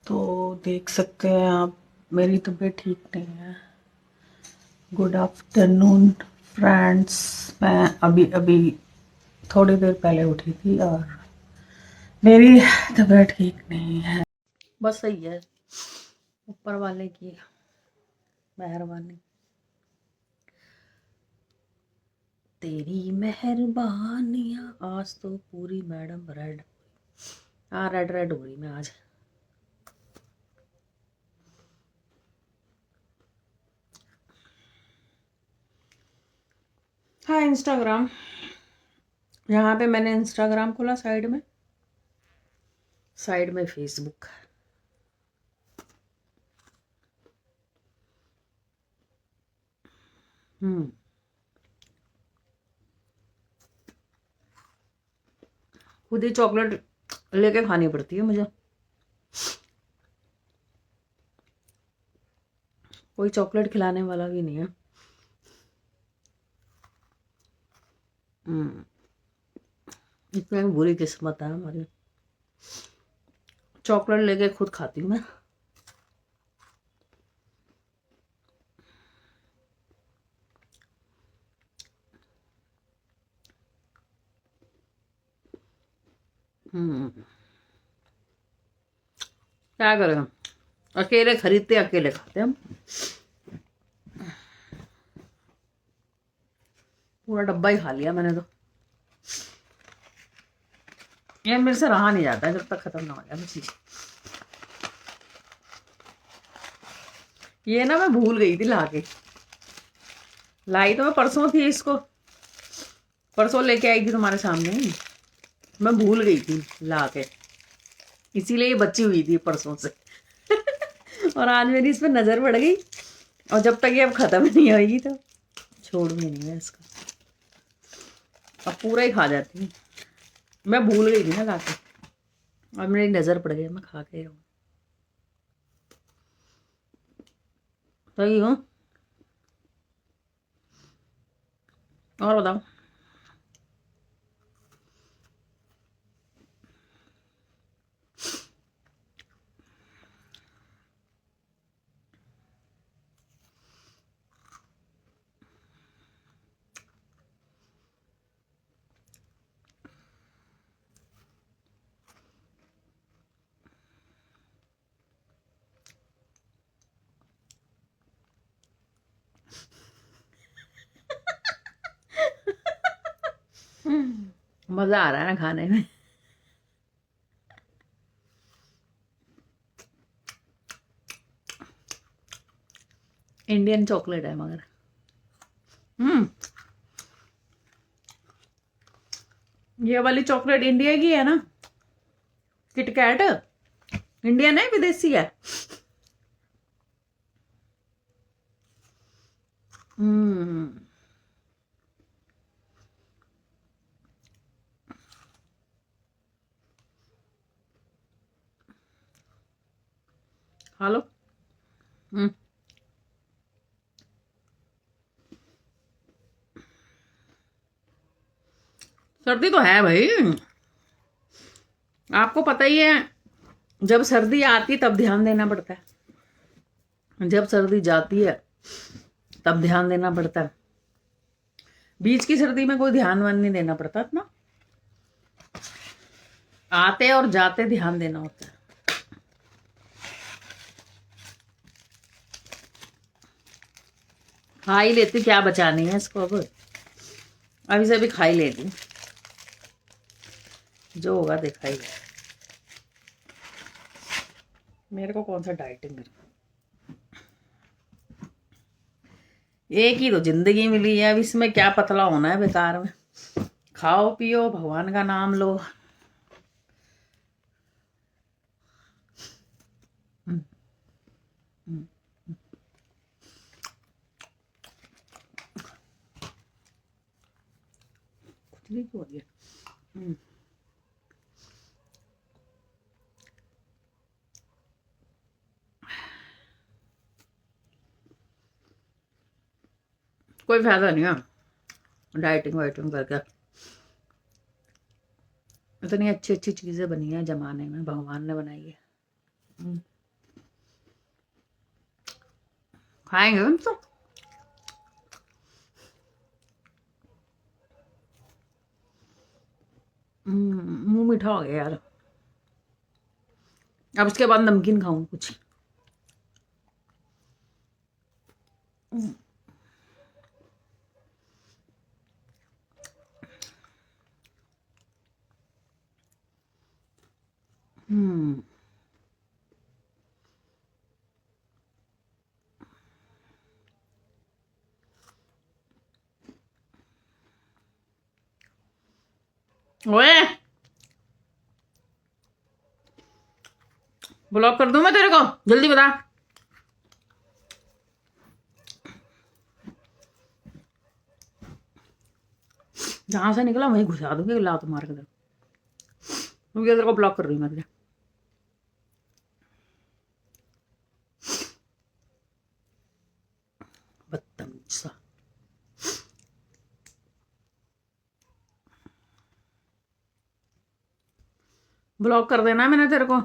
तो देख सकते हैं आप, मेरी तबीयत ठीक नहीं है। Good afternoon friends. मैं अभी अभी थोड़ी देर पहले उठी थी और मेरी तबीयत ठीक नहीं है। बस सही है, ऊपर वाले की मेहरबानी। तेरी मेहरबानियाँ। आज तो पूरी मैडम रेड, हाँ रेड रेड हो रही मैं आज। हाँ इंस्टाग्राम, यहाँ पे मैंने इंस्टाग्राम खोला, साइड में फेसबुक। खुद ही चॉकलेट लेके खानी पड़ती है मुझे, कोई चॉकलेट खिलाने वाला भी नहीं है। इतनी बुरी किस्मत है हमारी, चॉकलेट लेके खुद खाती हूँ मैं। क्या करें, अकेले खरीदते अकेले खाते हम। पूरा डब्बा ही खा लिया मैंने तो। ये मेरे से रहा नहीं जाता है जब तक खत्म ना हो जाए चीज। ये ना मैं भूल गई थी लाके, लाई तो मैं परसों थी इसको, परसों लेके आई थी तुम्हारे सामने, मैं भूल गई थी लाके, इसीलिए ये बची हुई थी परसों से। और आज मेरी इस पर नजर पड़ गई, और जब तक ये अब खत्म नहीं होगी तो छोड़ूंगी नहीं मैं इसको, अब पूरा ही खा जाती हूँ। मैं भूल गई थी ना लाके, और मेरी नजर पड़ गई, मैं खा के रहूँ। सही हूँ। और बताओ। मजा आ रहा है ना खाने में। इंडियन चॉकलेट है मगर। हम्म ये वाली चॉकलेट इंडिया की है ना, किटकैट। इंडियन है विदेशी है? हम्म खा लो। हम्म सर्दी तो है भाई, आपको पता ही है। जब सर्दी आती तब ध्यान देना पड़ता है, जब सर्दी जाती है तब ध्यान देना पड़ता है। बीच की सर्दी में कोई ध्यान वान नहीं देना पड़ता इतना, आते और जाते ध्यान देना होता है। खा ही लेती, क्या बचानी है इसको अब, अभी से भी खा ही लेती, जो होगा देखा ही। मेरे को कौन सा डाइटिंग कर, एक ही तो जिंदगी मिली है, अब इसमें क्या पतला होना है बेकार में। खाओ पियो, भगवान का नाम लो। हम्म, हम्म, खुजली क्यों हो रही है? कोई फायदा नहीं है डाइटिंग वाइटिंग करके। इतनी अच्छी अच्छी चीजें बनी है जमाने में, भगवान ने बनाई है। खाएंगे हम तो। मुंह मीठा हो गया यार। अब इसके बाद नमकीन खाऊं कुछ। हम्म ओए, ब्लॉक कर दूं मैं तेरे को? जल्दी बता। जहां से निकला वहीं घुसा दूंगी लात मार के। तेरे को ब्लॉक कर रही हूँ मैं तेरे। बदतमीज सा। ब्लॉक कर देना मैंने तेरे को,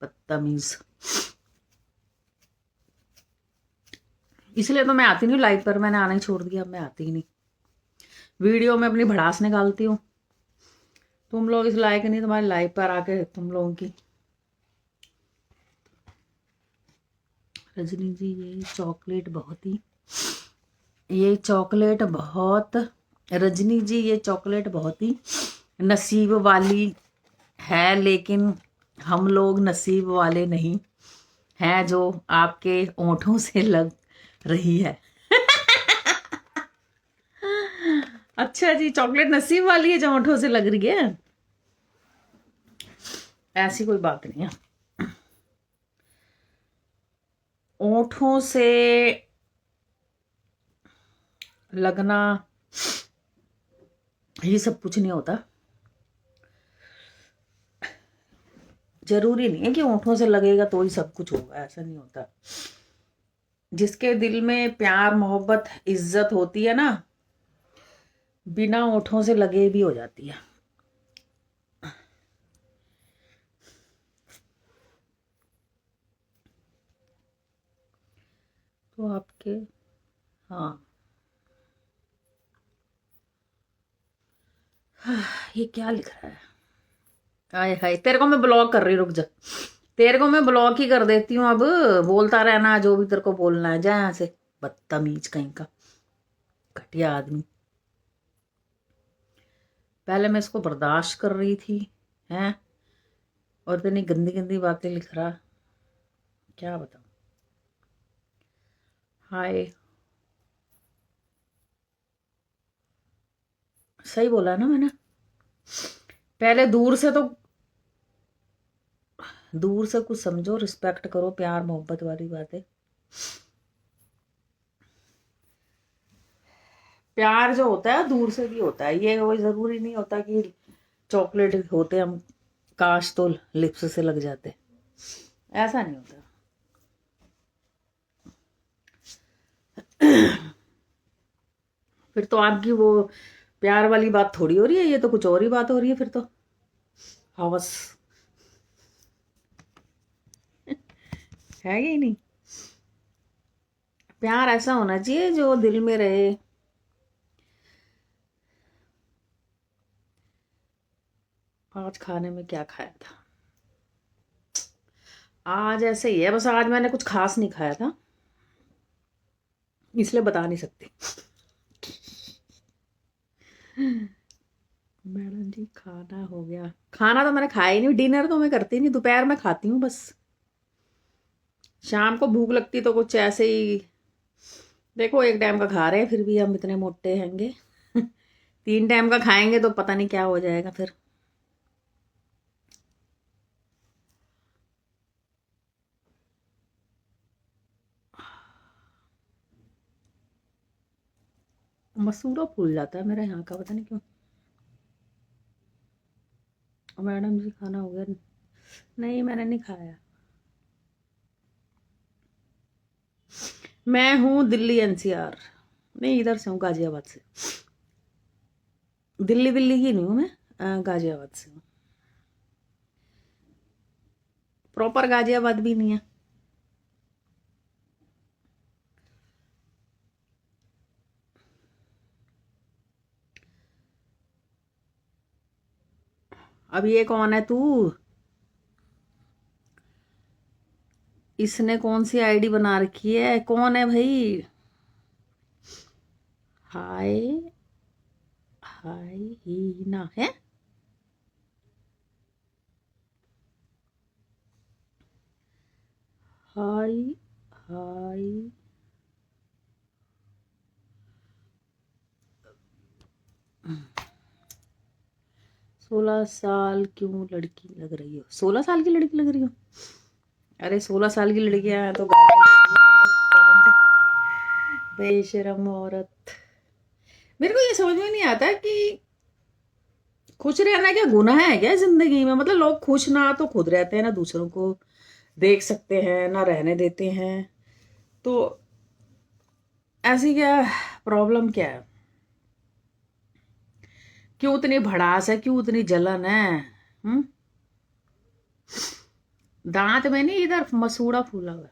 बदतमीज। इसलिए तो मैं आती नहीं लाइव पर, मैंने आना ही छोड़ दिया। अब मैं आती ही नहीं, वीडियो में अपनी भड़ास निकालती हूँ। तुम लोग इस लायक नहीं तुम्हारे लाइव पर आके तुम लोगों की। रजनी जी ये चॉकलेट बहुत ही, ये चॉकलेट बहुत, रजनी जी ये चॉकलेट बहुत ही नसीब वाली है, लेकिन हम लोग नसीब वाले नहीं हैं जो आपके ओंठों से लग रही है। अच्छा जी, चॉकलेट नसीब वाली है जो ओंठों से लग रही है? ऐसी कोई बात नहीं है। ओंठों से लगना ये सब कुछ नहीं होता। जरूरी नहीं है कि ओंठों से लगेगा तो ही सब कुछ होगा, ऐसा नहीं होता। जिसके दिल में प्यार मोहब्बत इज्जत होती है ना, बिना ओंठों से लगे भी हो जाती है। तो आपके, हाँ, ये क्या लिख रहा है? हाय हाय, तेरे को मैं ब्लॉक कर रही, रुक जा। तेरे को मैं ब्लॉक ही कर देती हूँ अब। बोलता रहना जो भी तेरे को बोलना है, जा यहाँ से, बदतमीज कहीं का, घटिया आदमी। पहले मैं इसको बर्दाश्त कर रही थी, हैं, और इतनी गंदी गंदी बातें लिख रहा, क्या बताऊं। हाय, सही बोला ना मैंने? पहले दूर से कुछ समझो, रिस्पेक्ट करो, प्यार मोहब्बत वाली बातें। प्यार जो होता है दूर से भी होता है, ये कोई जरूरी नहीं होता कि चॉकलेट होते हम काश तो लिप्स से लग जाते, ऐसा नहीं होता। फिर तो आपकी वो प्यार वाली बात थोड़ी हो रही है, ये तो कुछ और ही बात हो रही है फिर तो। हवस है ही नहीं। प्यार ऐसा होना चाहिए जो दिल में रहे। आज खाने में क्या खाया था? आज ऐसे ही है, बस आज मैंने कुछ खास नहीं खाया था, इसलिए बता नहीं सकती। मैडम जी खाना हो गया? खाना तो मैंने खाया ही नहीं, डिनर तो मैं करती नहीं, दोपहर में खाती हूँ बस। शाम को भूख लगती तो कुछ ऐसे ही, देखो एक टाइम का खा रहे हैं फिर भी हम इतने मोटे हैंगे। 3 टाइम का खाएंगे तो पता नहीं क्या हो जाएगा फिर। मसूड़ा फूल जाता है मेरे यहाँ का, पता नहीं क्यों। मैडम जी खाना हो गया? नहीं मैंने नहीं खाया। मैं हूँ दिल्ली एनसीआर, नहीं इधर से हूँ, गाजियाबाद से। दिल्ली दिल्ली की नहीं हूँ मैं, गाजियाबाद से हूँ। प्रॉपर गाजियाबाद भी नहीं है। अब ये कौन है तू? इसने कौन सी आईडी बना रखी है? कौन है भाई? हाय हाय ही ना है। हाय हाय 16 साल क्यों लड़की लग रही हो? 16 साल की लड़की लग रही हो? अरे 16 साल की लड़कियां हैं तो बेशरम औरत। मेरे को ये समझ में नहीं आता कि खुश रहना क्या गुनाह है क्या जिंदगी में? मतलब लोग खुश ना तो खुद रहते हैं, ना दूसरों को देख सकते हैं, ना रहने देते हैं। तो ऐसी क्या प्रॉब्लम क्या है? क्यों उतनी भड़ास है? क्यों उतनी जलन है? हम्म। दांत में नहीं, इधर मसूड़ा फूला हुआ।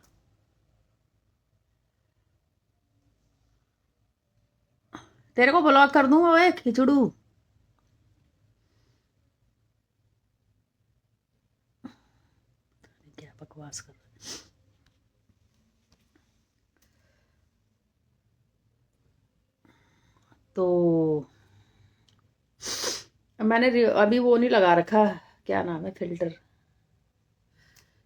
तेरे को ब्लॉक कर दूंगा ओए खिचड़ू। क्या बकवास कर। तो मैंने अभी वो नहीं लगा रखा, क्या नाम है, फिल्टर।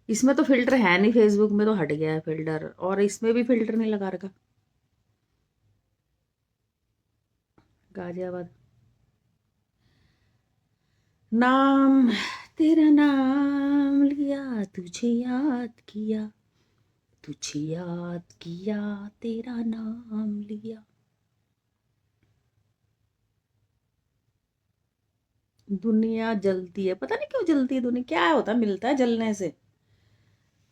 इसमें तो फिल्टर है नहीं, फेसबुक में तो हट गया है फिल्टर, और इसमें भी फिल्टर नहीं लगा रखा। गाजियाबाद। नाम तेरा नाम लिया, तुझे याद किया, तुझे याद किया, तेरा नाम लिया। दुनिया जलती है, पता नहीं क्यों जलती है दुनिया, क्या होता है मिलता है जलने से?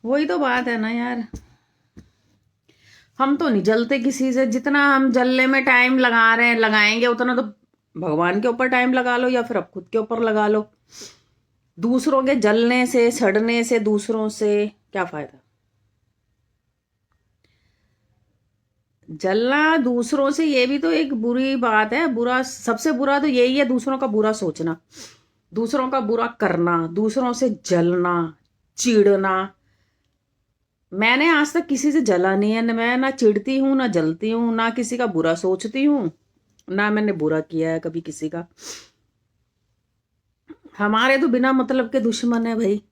वही तो बात है ना यार। हम तो नहीं जलते किसी से। जितना हम जलने में टाइम लगा रहे हैं, लगाएंगे उतना तो भगवान के ऊपर टाइम लगा लो, या फिर अब खुद के ऊपर लगा लो। दूसरों के जलने से, सड़ने से, दूसरों से क्या फायदा? जलना दूसरों से ये भी तो एक बुरी बात है। बुरा, सबसे बुरा तो यही है, दूसरों का बुरा सोचना, दूसरों का बुरा करना, दूसरों से जलना, चिढ़ना। मैंने आज तक किसी से जला नहीं है। मैं ना चिढ़ती हूँ, ना जलती हूँ, ना किसी का बुरा सोचती हूँ, ना मैंने बुरा किया है कभी किसी का। हमारे तो बिना मतलब के दुश्मन है भाई।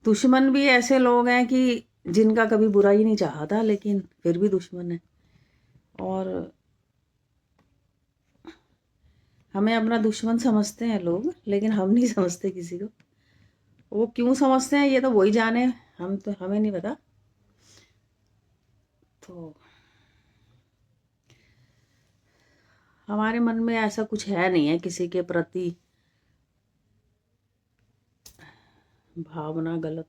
दुश्मन भी ऐसे लोग हैं कि जिनका कभी बुरा ही नहीं चाहा था, लेकिन फिर भी दुश्मन है। और हमें अपना दुश्मन समझते हैं लोग, लेकिन हम नहीं समझते किसी को। वो क्यों समझते हैं ये तो वही जाने, हम तो, हमें नहीं पता। तो हमारे मन में ऐसा कुछ है नहीं है किसी के प्रति भावना गलत।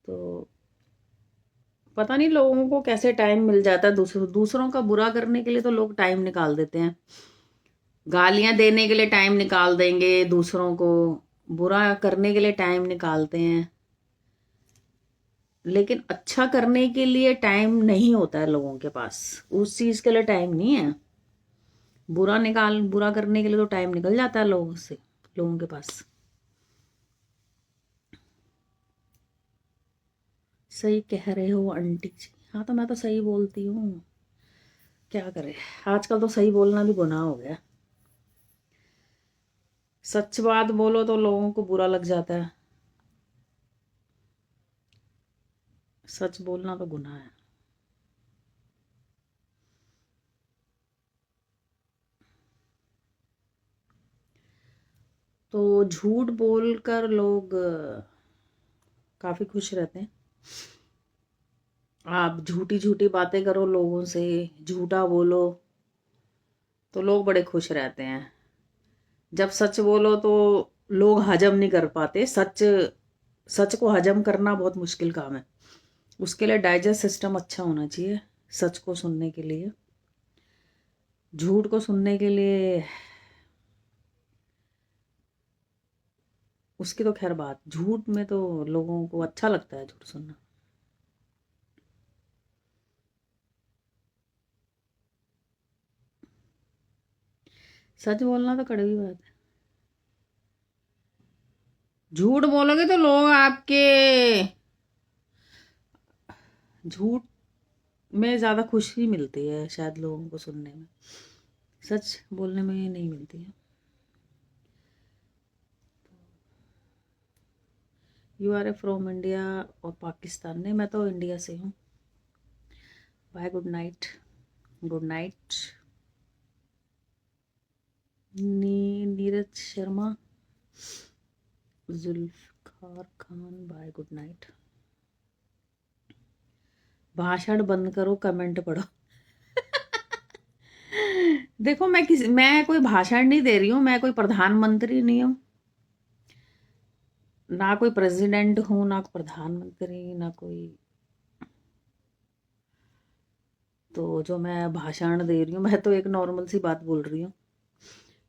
तो पता नहीं लोगों को कैसे टाइम मिल जाता है दूसरों का बुरा करने के लिए। तो लोग टाइम निकाल देते हैं, गालियां देने के लिए टाइम निकाल देंगे, दूसरों को बुरा करने के लिए टाइम निकालते हैं, लेकिन अच्छा करने के लिए टाइम नहीं होता है लोगों के पास। उस चीज के लिए टाइम नहीं है। बुरा करने के लिए तो टाइम निकल जाता है लोगों के पास। सही कह रहे हो आंटी जी। हाँ तो मैं तो सही बोलती हूँ, क्या करे। आजकल तो सही बोलना भी गुनाह हो गया। सच बात बोलो तो लोगों को बुरा लग जाता है। सच बोलना तो गुनाह है। तो झूठ बोलकर लोग काफी खुश रहते हैं। आप झूठी झूठी बातें करो लोगों से, झूठा बोलो, तो लोग बड़े खुश रहते हैं। जब सच बोलो तो लोग हजम नहीं कर पाते। सच को हजम करना बहुत मुश्किल काम है। उसके लिए डाइजेस्ट सिस्टम अच्छा होना चाहिए, सच को सुनने के लिए। झूठ को सुनने के लिए उसकी तो खैर बात, झूठ में तो लोगों को अच्छा लगता है झूठ सुनना। सच बोलना तो कड़वी बात है। झूठ बोलोगे तो लोग आपके झूठ में ज़्यादा खुशी मिलती है शायद लोगों को सुनने में, सच बोलने में नहीं मिलती है। You are a from India और पाकिस्तान? नहीं, मैं तो इंडिया से हूँ। Bye, good night. Good night Neeraj Sharma, Zulfikar Khan, bye, good night. भाषण बंद करो, कमेंट पढ़ो। देखो, मैं कोई भाषण नहीं दे रही हूँ, मैं कोई प्रधानमंत्री नहीं हूँ, ना कोई प्रेसिडेंट हूँ, ना कोई प्रधानमंत्री, ना कोई। तो जो मैं भाषण दे रही हूँ, मैं तो एक नॉर्मल सी बात बोल रही हूँ,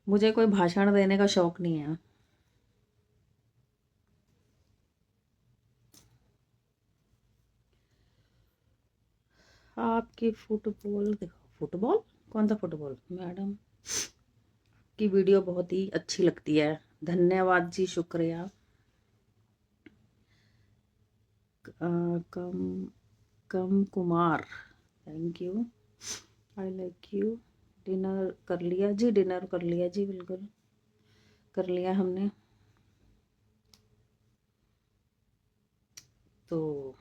मुझे कोई भाषण देने का शौक नहीं है। आपकी फुटबॉल दिखाओ। फुटबॉल? कौन सा फुटबॉल? मैडम की वीडियो बहुत ही अच्छी लगती है, धन्यवाद जी, शुक्रिया। Come come Kumar, thank you, I like you. Dinner कर लिया जी? डिनर कर लिया जी, बिल्कुल कर लिया हमने। तो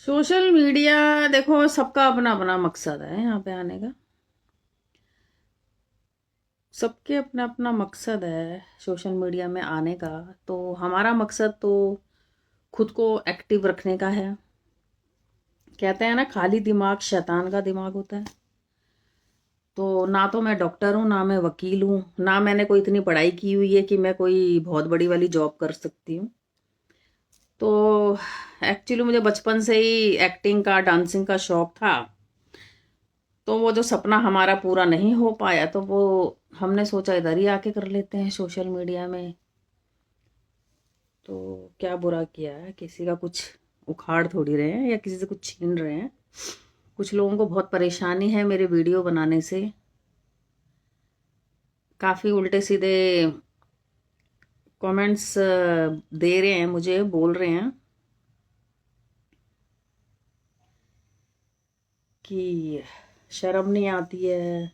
सोशल मीडिया, देखो सबका अपना अपना मकसद है यहाँ पे आने का, सबके अपना अपना मकसद है सोशल मीडिया में आने का। तो हमारा मकसद तो खुद को एक्टिव रखने का है। कहते हैं ना, खाली दिमाग शैतान का दिमाग होता है। तो ना तो मैं डॉक्टर हूँ, ना मैं वकील हूँ, ना मैंने कोई इतनी पढ़ाई की हुई है कि मैं कोई बहुत बड़ी वाली जॉब कर सकती हूँ। तो एक्चुअली मुझे बचपन से ही एक्टिंग का, डांसिंग का शौक था। तो वो जो सपना हमारा पूरा नहीं हो पाया, तो वो हमने सोचा इधर ही आके कर लेते हैं सोशल मीडिया में। तो क्या बुरा किया है, किसी का कुछ उखाड़ थोड़ी रहे हैं या किसी से कुछ छीन रहे हैं। कुछ लोगों को बहुत परेशानी है मेरे वीडियो बनाने से, काफ़ी उल्टे सीधे कमेंट्स दे रहे हैं, मुझे बोल रहे हैं कि शर्म नहीं आती है,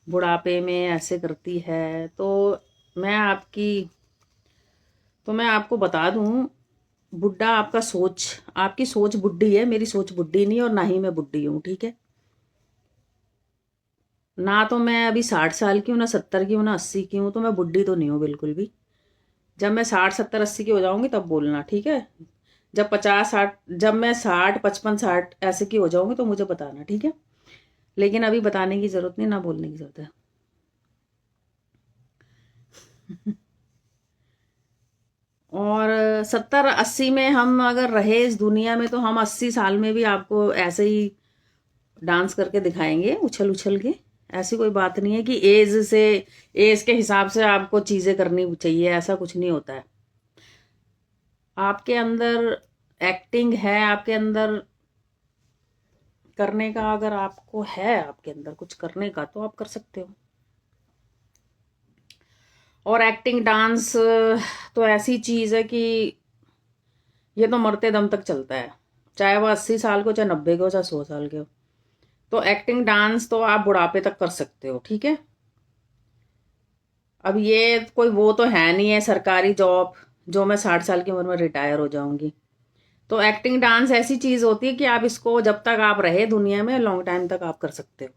बुढ़ापे में ऐसे करती है। तो मैं आपको बता दूं, बुढ़ा आपका सोच, आपकी सोच बुढ़ी है, मेरी सोच बुढ़ी नहीं, और ना ही मैं बुढ़ी हूँ, ठीक है। ना तो मैं अभी 60 साल की हूँ, ना 70 की हूँ, ना 80 की हूँ, तो मैं बुढ़ी तो नहीं हूँ बिल्कुल भी। जब मैं 60 70 80 की हो जाऊंगी तब बोलना, ठीक है। जब 50 60, जब मैं 60 55 60 ऐसे की हो जाऊंगी तो मुझे बताना, ठीक है। लेकिन अभी बताने की जरूरत नहीं, ना बोलने की जरूरत है। और 70 80 में हम अगर रहे इस दुनिया में, तो हम 80 साल में भी आपको ऐसे ही डांस करके दिखाएंगे, उछल उछल के। ऐसी कोई बात नहीं है कि एज के हिसाब से आपको चीजें करनी चाहिए, ऐसा कुछ नहीं होता है। आपके अंदर एक्टिंग है, आपके अंदर करने का, अगर आपको है आपके अंदर कुछ करने का, तो आप कर सकते हो। और एक्टिंग, डांस तो ऐसी चीज है कि ये तो मरते दम तक चलता है, चाहे वो 80 साल को, चाहे 90 को, चाहे 100 साल के हो। तो एक्टिंग, डांस तो आप बुढ़ापे तक कर सकते हो, ठीक है। अब ये कोई वो तो है नहीं है सरकारी जॉब जो मैं 60 साल की उम्र में रिटायर हो जाऊंगी। तो एक्टिंग, डांस ऐसी चीज होती है कि आप इसको जब तक आप रहे दुनिया में, लॉन्ग टाइम तक आप कर सकते हो।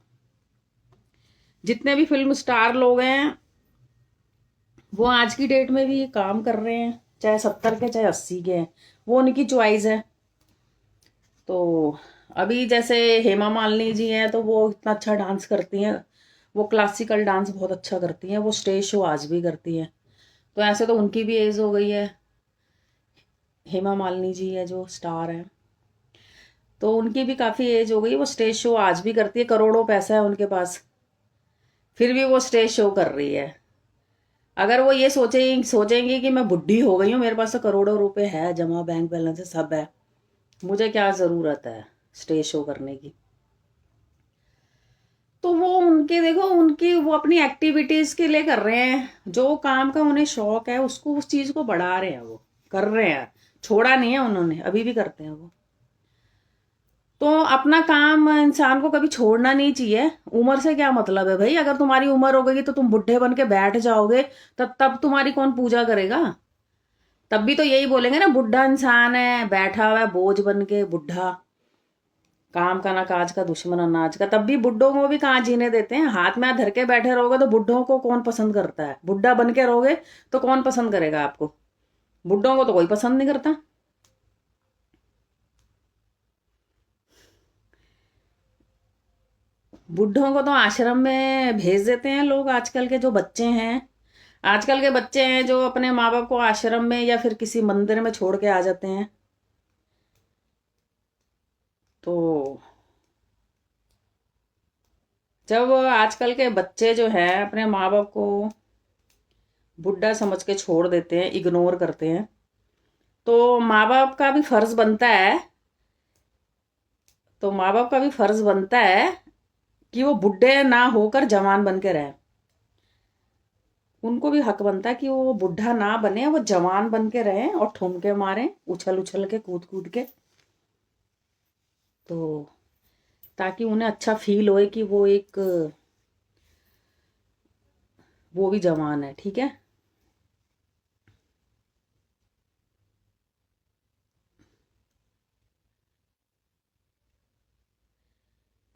जितने भी फिल्म स्टार लोग हैं, वो आज की डेट में भी ये काम कर रहे हैं, चाहे 70 के चाहे 80 के हैं, वो उनकी चॉइस है। तो अभी जैसे हेमा मालिनी जी हैं, तो वो इतना अच्छा डांस करती हैं, वो क्लासिकल डांस बहुत अच्छा करती हैं, वो स्टेज शो आज भी करती हैं। तो ऐसे तो उनकी भी एज हो गई है, हेमा मालिनी जी है जो स्टार है, तो उनकी भी काफ़ी एज हो गई, वो स्टेज शो आज भी करती है, करोड़ों पैसा है उनके पास, फिर भी वो स्टेज शो कर रही है। अगर वो ये सोचेंगी कि मैं बुढ़ी हो गई हूँ, मेरे पास तो करोड़ों रुपए है, जमा बैंक बैलेंस है, सब है, मुझे क्या ज़रूरत है स्टेज शो करने की। तो वो उनके देखो, उनकी वो अपनी एक्टिविटीज के लिए कर रहे हैं, जो काम का उन्हें शौक है उसको, उस चीज को बढ़ा रहे हैं, वो कर रहे हैं, छोड़ा नहीं है उन्होंने, अभी भी करते हैं वो। तो अपना काम इंसान को कभी छोड़ना नहीं चाहिए। उम्र से क्या मतलब है भाई, अगर तुम्हारी उम्र हो गई तो तुम बुढ़े बन के बैठ जाओगे, तब तुम्हारी कौन पूजा करेगा? तब भी तो यही बोलेंगे ना, बुढ़ा इंसान है, बैठा हुआ है बोझ बन के, बुढ़ा, काम का ना काज का, दुश्मन अनाज का। तब भी बुड्ढों को भी कहाँ जीने देते हैं? हाथ में हाथ धर के बैठे रहोगे तो बुड्ढों को कौन पसंद करता है? बुढ़ा बन के रहोगे तो कौन पसंद करेगा आपको? बुड्ढों को तो कोई पसंद नहीं करता। बुड्ढों को तो आश्रम में भेज देते हैं लोग। आजकल के जो बच्चे हैं, आजकल के बच्चे हैं जो अपने माँ बाप को आश्रम में या फिर किसी मंदिर में छोड़ के आ जाते हैं। तो जब आजकल के बच्चे जो हैं अपने माँ बाप को बुढ़ा समझ के छोड़ देते हैं, इग्नोर करते हैं, तो माँ बाप का भी फर्ज बनता है, तो माँ बाप का भी फर्ज बनता है कि वो बुढ़े ना होकर जवान बन के रहे। उनको भी हक बनता है कि वो बुढ़ा ना बने, वो जवान बन के रहे और ठुमके मारे, उछल उछल के, कूद कूद के, तो ताकि उन्हें अच्छा फील होए कि वो एक, वो भी जवान है। ठीक है।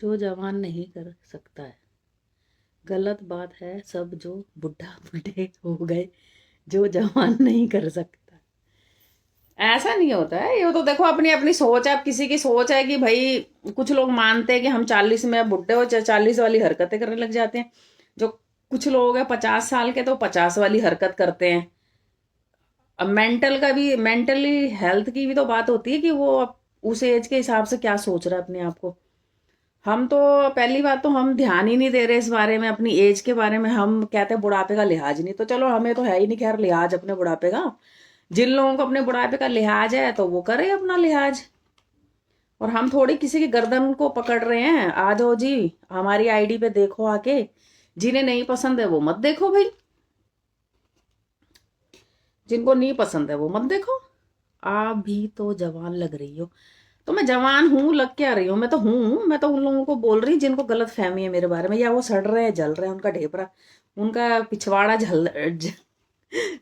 जो जवान नहीं कर सकता है, गलत बात है सब जो बुढ़ा बूढ़े हो गए, जो जवान नहीं कर सकता। ऐसा नहीं होता है, ये तो देखो अपनी अपनी सोच है। अब किसी की सोच है कि भाई, कुछ लोग मानते हैं कि हम 40 में बुढ़े हो, 40 वाली हरकतें करने लग जाते हैं। जो कुछ लोग हैं 50 साल के, तो 50 वाली हरकत करते हैं। अब मेंटल का भी, मेंटली हेल्थ की भी तो बात होती है कि वो उस एज के हिसाब से क्या सोच रहा है अपने आप को। हम तो, पहली बात तो हम ध्यान ही नहीं दे रहे इस बारे में, अपनी एज के बारे में। हम कहते हैं बुढ़ापे का लिहाज नहीं, तो चलो हमें तो है ही नहीं खैर लिहाज अपने बुढ़ापे का। जिन लोगों को अपने बुढ़ापे का लिहाज है तो वो करे अपना लिहाज। और हम थोड़ी किसी की गर्दन को पकड़ रहे हैं, आ जाओ जी हमारी आईडी पे देखो आके। जिन्हें नहीं पसंद है वो मत देखो भाई, जिनको नहीं पसंद है वो मत देखो। आप भी तो जवान लग रही हो। तो मैं जवान हूँ लग क्या रही हूँ? मैं तो हूँ, मैं तो उन लोगों को बोल रही जिनको गलत फहमी है मेरे बारे में, या वो सड़ रहे हैं, जल रहे हैं, उनका ढेपरा, उनका पिछवाड़ा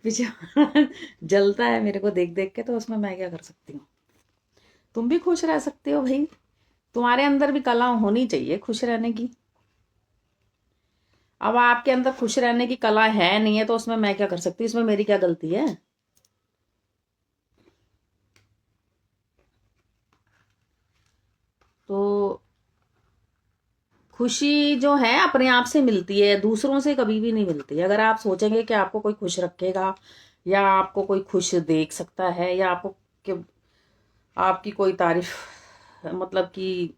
पिछवाड़ा जलता है मेरे को देख देख के, तो उसमें मैं क्या कर सकती हूँ? तुम भी खुश रह सकते हो भाई, तुम्हारे अंदर भी कला होनी चाहिए खुश रहने की। अब आपके अंदर खुश रहने की कला है नहीं है, तो उसमें मैं क्या कर सकती हूँ? इसमें मेरी क्या गलती है? तो खुशी जो है अपने आप से मिलती है, दूसरों से कभी भी नहीं मिलती। अगर आप सोचेंगे कि आपको कोई खुश रखेगा, या आपको कोई खुश देख सकता है, या आपको कि आपकी कोई तारीफ, मतलब कि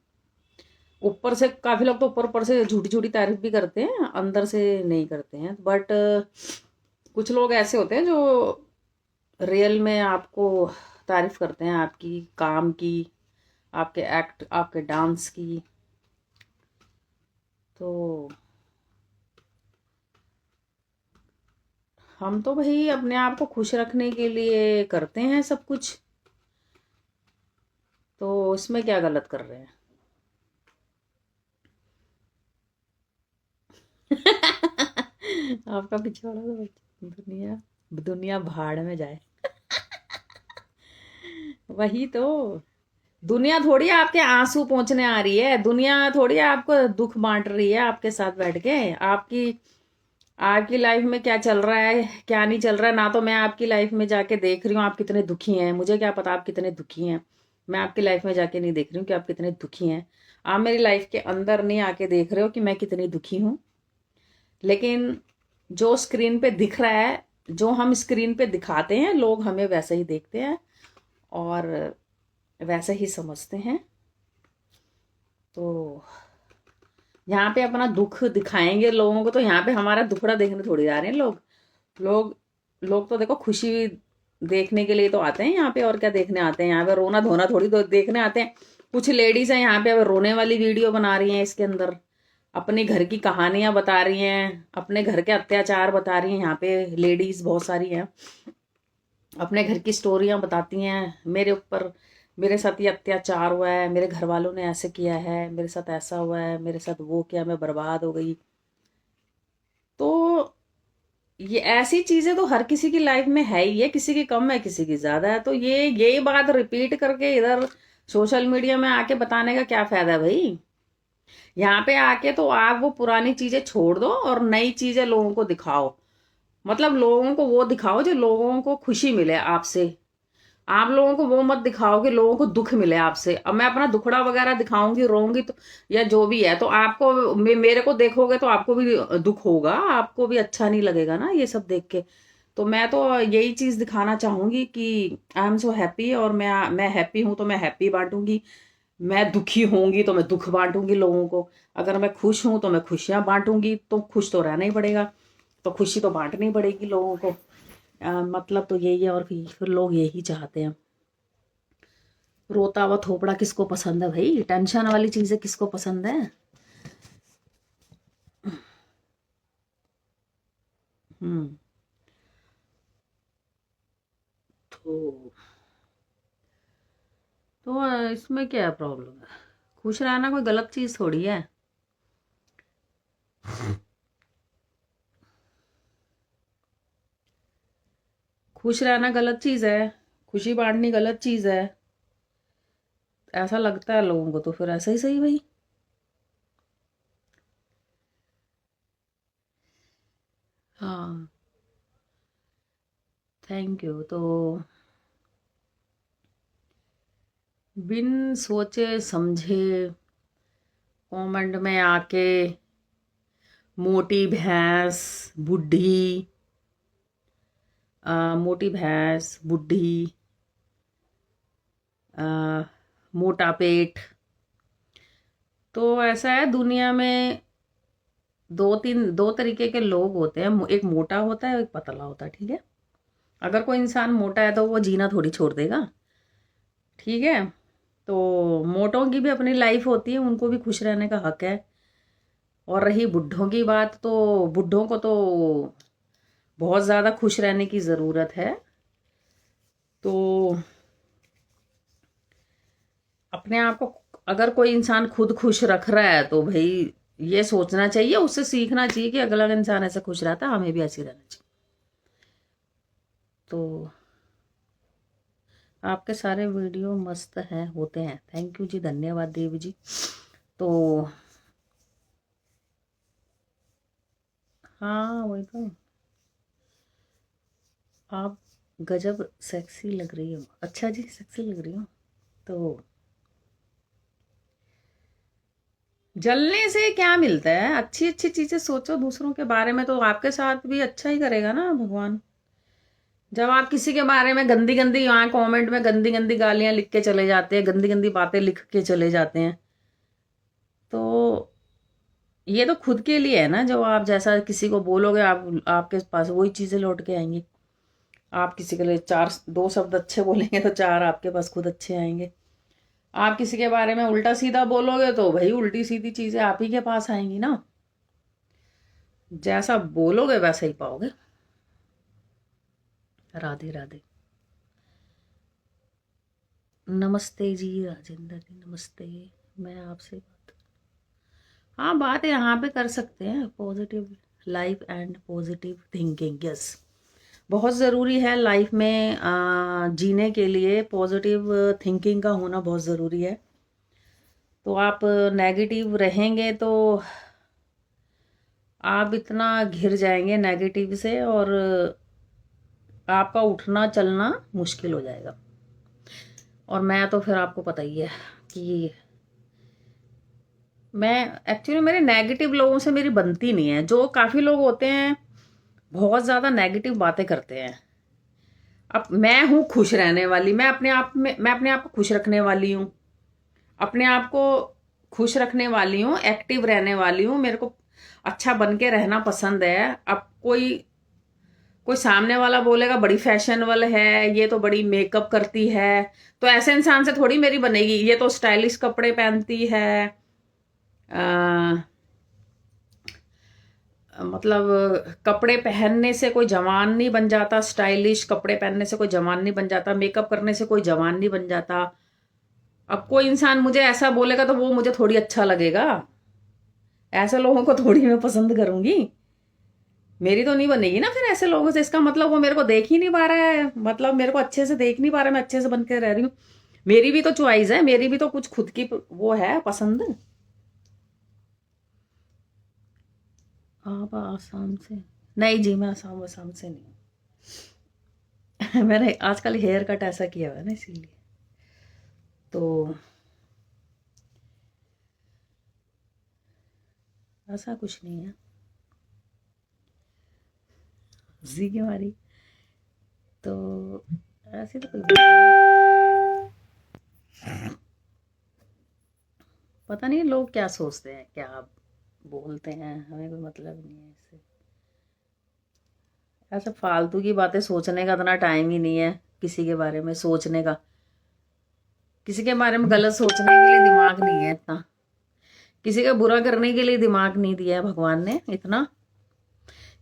ऊपर से, काफी लोग तो ऊपर ऊपर से झूठी झूठी तारीफ भी करते हैं, अंदर से नहीं करते हैं। बट कुछ लोग ऐसे होते हैं जो रियल में आपको तारीफ करते हैं, आपकी काम की, आपके एक्ट, आपके डांस की। तो हम तो भाई अपने आप को खुश रखने के लिए करते हैं सब कुछ, तो इसमें क्या गलत कर रहे हैं? आपका पिछवाड़ा तो, दुनिया दुनिया भाड़ में जाए। वही तो, दुनिया थोड़ी आपके आंसू पोंछने आ रही है, दुनिया थोड़ी आपको दुख बांट रही है आपके साथ बैठ के। आपकी आपकी लाइफ में क्या चल रहा है क्या नहीं चल रहा है, ना तो मैं आपकी लाइफ में जाके देख रही हूँ आप कितने दुखी हैं। मुझे क्या पता आप कितने दुखी हैं, मैं आपकी लाइफ में जाके नहीं देख रही हूँ कि आप कितने दुखी हैं। आप मेरी लाइफ के अंदर नहीं आके देख रहे हो कि मैं कितनी दुखी हूँ। लेकिन जो स्क्रीन पे दिख रहा है, जो हम स्क्रीन पे दिखाते हैं, लोग हमें वैसे ही देखते हैं और वैसे ही समझते हैं। तो यहाँ पे अपना दुख दिखाएंगे लोगों को, तो यहाँ पे हमारा दुखड़ा देखने थोड़ी आ रहे हैं लोग। लोग लोग तो देखो खुशी देखने के लिए तो आते हैं यहाँ पे, और क्या देखने आते हैं यहाँ पे? रोना धोना थोड़ी तो देखने आते हैं। कुछ लेडीज हैं यहाँ पे अब रोने वाली वीडियो बना रही हैं इसके अंदर, अपने घर की कहानियां बता रही हैं, अपने घर के अत्याचार बता रही हैं। यहाँ पे लेडीज बहुत सारी हैं, अपने घर की स्टोरियां बताती हैं। मेरे ऊपर, मेरे साथ ये अत्याचार हुआ है, मेरे घर वालों ने ऐसे किया है, मेरे साथ ऐसा हुआ है, मेरे साथ वो किया, मैं बर्बाद हो गई। तो ये ऐसी चीजें तो हर किसी की लाइफ में है ही है, किसी की कम है किसी की ज्यादा है। तो ये यही बात रिपीट करके इधर सोशल मीडिया में आके बताने का क्या फायदा है भाई। यहाँ पे आके तो आप वो पुरानी चीजें छोड़ दो और नई चीजें लोगों को दिखाओ। मतलब लोगों को वो दिखाओ जो लोगों को खुशी मिले आपसे। आप लोगों को वो मत दिखाओ कि लोगों को दुख मिले आपसे। अब मैं अपना दुखड़ा वगैरह दिखाऊंगी, रोऊंगी तो, या जो भी है, तो आपको मेरे को देखोगे तो आपको भी दुख होगा, आपको भी अच्छा नहीं लगेगा ना ये सब देख के। तो मैं तो यही चीज दिखाना चाहूंगी कि आई एम सो हैप्पी, और मैं हैप्पी हूं तो मैं हैप्पी बांटूंगी। मैं दुखी होंगी तो मैं दुख बांटूंगी लोगों को। अगर मैं खुश हूं तो मैं खुशियां बांटूंगी। तो खुश तो रहना ही पड़ेगा, तो खुशी तो बांटनी पड़ेगी लोगों को। मतलब तो यही है। और फिर लोग यही चाहते हैं। रोता हुआ थोपड़ा किसको पसंद है भाई? टेंशन वाली चीजें किसको पसंद है? हम्म। तो इसमें क्या प्रॉब्लम है? खुश रहना कोई गलत चीज थोड़ी है। खुश रहना गलत चीज है, खुशी बांटनी गलत चीज है। ऐसा लगता है लोगों को तो फिर ऐसा ही सही भाई। हाँ, थैंक यू। तो बिन सोचे समझे कमेंट में आके मोटी भैंस, बुढ़ी, मोटी भैंस, बुढ़ी, मोटा पेट। तो ऐसा है दुनिया में, दो तरीके के लोग होते हैं। एक मोटा होता है, एक पतला होता है, ठीक है। अगर कोई इंसान मोटा है तो वो जीना थोड़ी छोड़ देगा, ठीक है। तो मोटों की भी अपनी लाइफ होती है, उनको भी खुश रहने का हक है। और रही बुढ़ों की बात, तो बुढ़ों को तो बहुत ज़्यादा खुश रहने की ज़रूरत है। तो अपने आप को अगर कोई इंसान खुद खुश रख रहा है तो भाई ये सोचना चाहिए, उससे सीखना चाहिए कि अगला इंसान ऐसे खुश रहता है, हमें भी ऐसे रहना चाहिए। तो आपके सारे वीडियो मस्त हैं, होते हैं। थैंक यू जी, धन्यवाद देवी जी। तो हाँ, वही तो। आप गजब सेक्सी लग रही हो। अच्छा जी, सेक्सी लग रही हो। तो जलने से क्या मिलता है? अच्छी अच्छी चीजें सोचो दूसरों के बारे में, तो आपके साथ भी अच्छा ही करेगा ना भगवान। जब आप किसी के बारे में गंदी गंदी, यहाँ कमेंट में गंदी गंदी गालियां लिख के चले जाते हैं, गंदी गंदी बातें लिख के चले जाते हैं, तो ये तो खुद के लिए है ना। जो आप जैसा किसी को बोलोगे, आपके पास वही चीजें लौट के आएंगी। आप किसी के लिए चार दो शब्द अच्छे बोलेंगे तो चार आपके पास खुद अच्छे आएंगे। आप किसी के बारे में उल्टा सीधा बोलोगे तो भाई उल्टी सीधी चीजें आप ही के पास आएंगी ना। जैसा बोलोगे वैसा ही पाओगे। राधे राधे। नमस्ते जी राजेंद्र जी, नमस्ते। मैं आपसे हाँ, बात यहाँ पे कर सकते हैं। Positive life and positive thinking, yes, बहुत ज़रूरी है लाइफ में। जीने के लिए पॉजिटिव थिंकिंग का होना बहुत ज़रूरी है। तो आप नेगेटिव रहेंगे तो आप इतना घिर जाएंगे नेगेटिव से, और आपका उठना चलना मुश्किल हो जाएगा। और मैं तो फिर आपको पता ही है कि मैं एक्चुअली, मेरे नेगेटिव लोगों से मेरी बनती नहीं है। जो काफ़ी लोग होते हैं बहुत ज़्यादा नेगेटिव बातें करते हैं। अब मैं हूँ खुश रहने वाली, मैं अपने आप को खुश रखने वाली हूँ, अपने आप को खुश रखने वाली हूँ, एक्टिव रहने वाली हूँ। मेरे को अच्छा बन के रहना पसंद है। अब कोई कोई सामने वाला बोलेगा बड़ी फैशनेबल है, ये तो बड़ी मेकअप करती है, तो ऐसे इंसान से थोड़ी मेरी बनेगी। ये तो स्टाइलिश कपड़े पहनती है, मतलब कपड़े पहनने से कोई जवान नहीं बन जाता, स्टाइलिश कपड़े पहनने से कोई जवान नहीं बन जाता, मेकअप करने से कोई जवान नहीं बन जाता। अब कोई इंसान मुझे ऐसा बोलेगा तो वो मुझे थोड़ी अच्छा लगेगा, ऐसे लोगों को थोड़ी मैं पसंद करूंगी। मेरी तो नहीं बनेगी ना फिर ऐसे लोगों से। इसका मतलब वो मेरे को देख ही नहीं पा रहा है, मतलब मेरे को अच्छे से देख नहीं पा रहा है, मैं अच्छे से बन के रह रही हूँ। मेरी भी तो चॉइस है, मेरी भी तो कुछ खुद की वो है पसंद। आप आसाम से? नहीं जी, मैं आसाम आसाम से नहीं हूँ। मैंने आजकल हेयर कट ऐसा किया हुआ है ना, इसीलिए। तो ऐसा कुछ नहीं है। हंसी क्यों आ रही? तो ऐसी तो कोई बात नहीं। पता नहीं लोग क्या सोचते हैं, क्या बोलते हैं, हमें कोई मतलब नहीं है इससे। ऐसा फालतू की बातें सोचने का इतना टाइम ही नहीं है, किसी के बारे में सोचने का। किसी के बारे में गलत सोचने के लिए दिमाग नहीं है इतना। किसी का बुरा करने के लिए दिमाग नहीं दिया है भगवान ने इतना,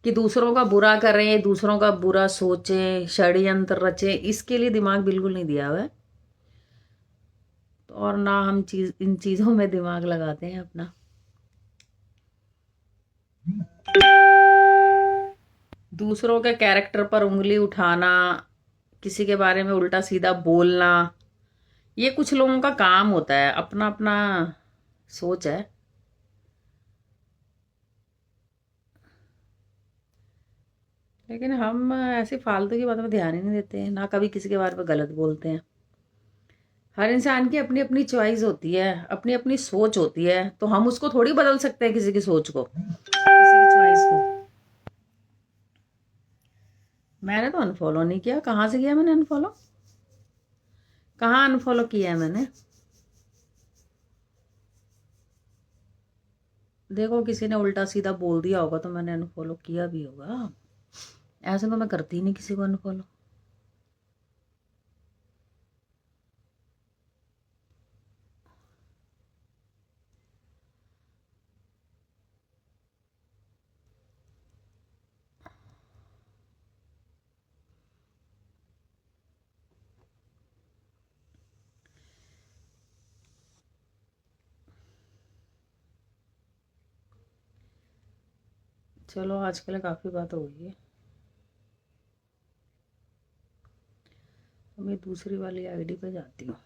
कि दूसरों का बुरा करें, दूसरों का बुरा सोचें, षड्यंत्र रचे, इसके लिए दिमाग बिल्कुल नहीं दिया हुआ है। तो और ना हम इन चीजों में दिमाग लगाते हैं अपना। दूसरों के कैरेक्टर पर उंगली उठाना, किसी के बारे में उल्टा सीधा बोलना, ये कुछ लोगों का काम होता है, अपना अपना सोच है। लेकिन हम ऐसी फालतू की बातों में ध्यान ही नहीं देते हैं, ना कभी किसी के बारे में गलत बोलते हैं। हर इंसान की अपनी अपनी चॉइस होती है, अपनी अपनी सोच होती है, तो हम उसको थोड़ी बदल सकते हैं, किसी की सोच को, किसी की चॉइस को। मैंने तो अनफॉलो नहीं किया। कहाँ से किया मैंने अनफॉलो? कहाँ अनफॉलो किया है मैंने? देखो, किसी ने उल्टा सीधा बोल दिया होगा तो मैंने अनफॉलो किया भी होगा। ऐसे तो मैं करती ही नहीं किसी को अनफॉलो। चलो, आज के लिए काफ़ी बात हो गई है। मैं दूसरी वाली आईडी पे जाती हूँ।